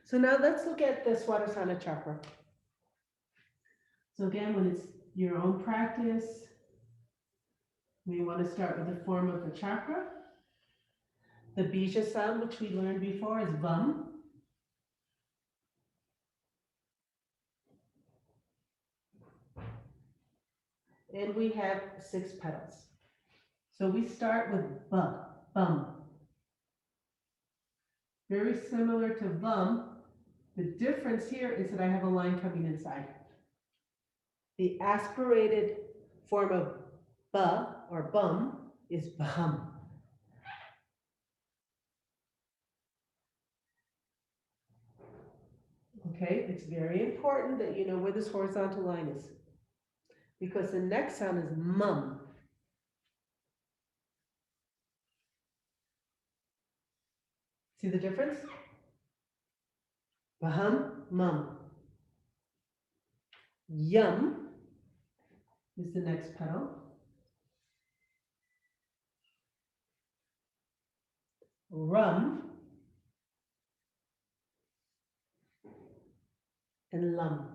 So now let's look at the Swadisthana chakra. So again, when it's your own practice, we want to start with the form of the chakra. The bija sound, which we learned before, is vam. And we have 6 petals. So we start with ba, bum. Very similar to vam. The difference here is that I have a line coming inside. The aspirated form of ba or bum is baham. Okay, it's very important that you know where this horizontal line is, because the next sound is mum. See the difference? Baham, mum. Yum is the next petal. Rum and lum.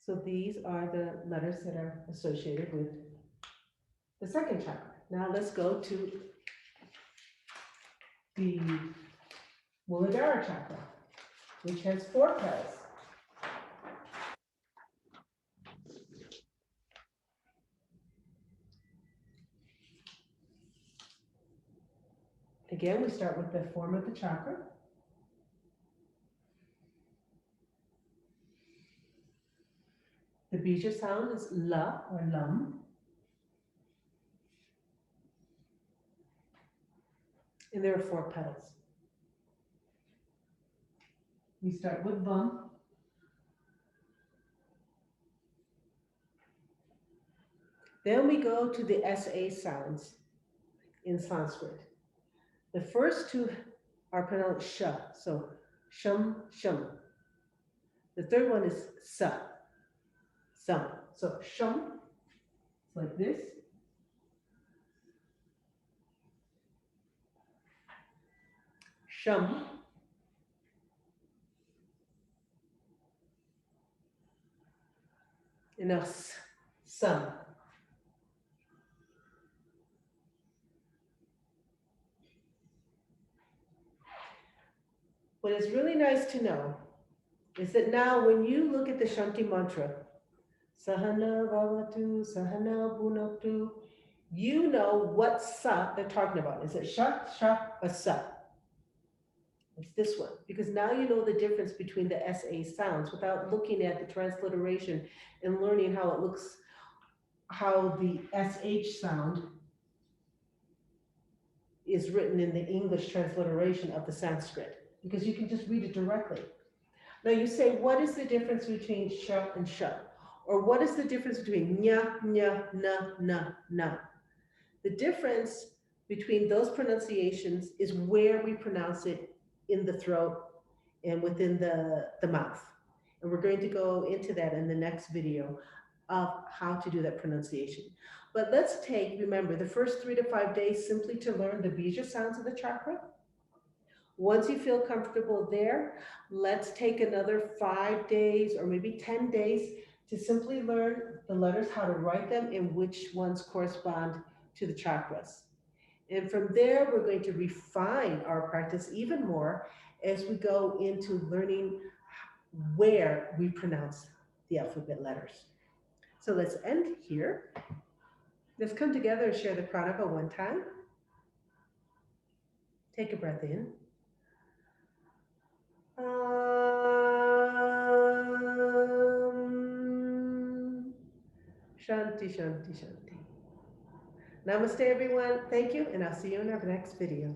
So these are the letters that are associated with the second chakra. Now let's go to the Muladhara chakra, which has 4 petals. Again, we start with the form of the chakra. The bija sound is la or lam. And there are 4 petals. We start with vam. Then we go to the SA sounds in Sanskrit. The first 2 are pronounced sha, so shum, shum. The third one is sa, sam. So shum, it's like this. Shum. And now sam. What is really nice to know is that now when you look at the Shanti mantra, Sahana Bhavatu, Sahana Bhunaktu, you know what sa they're talking about. Is it sha, sha, or sa? It's this one, because now you know the difference between the SA sounds without looking at the transliteration and learning how it looks, how the SH sound is written in the English transliteration of the Sanskrit, because you can just read it directly. Now you say, what is the difference between sha and sha? Or what is the difference between nya, nya, na, na, na? The difference between those pronunciations is where we pronounce it in the throat and within the mouth. And we're going to go into that in the next video of how to do that pronunciation. But let's take, remember, the first 3 to 5 days simply to learn the bija sounds of the chakra. Once you feel comfortable there, let's take another 5 days or maybe 10 days to simply learn the letters, how to write them, and which ones correspond to the chakras. And from there, we're going to refine our practice even more as we go into learning where we pronounce the alphabet letters. So let's end here. Let's come together and share the pranava one time. Take a breath in. Shanti, shanti, shanti. Namaste, everyone. Thank you, and I'll see you in our next video.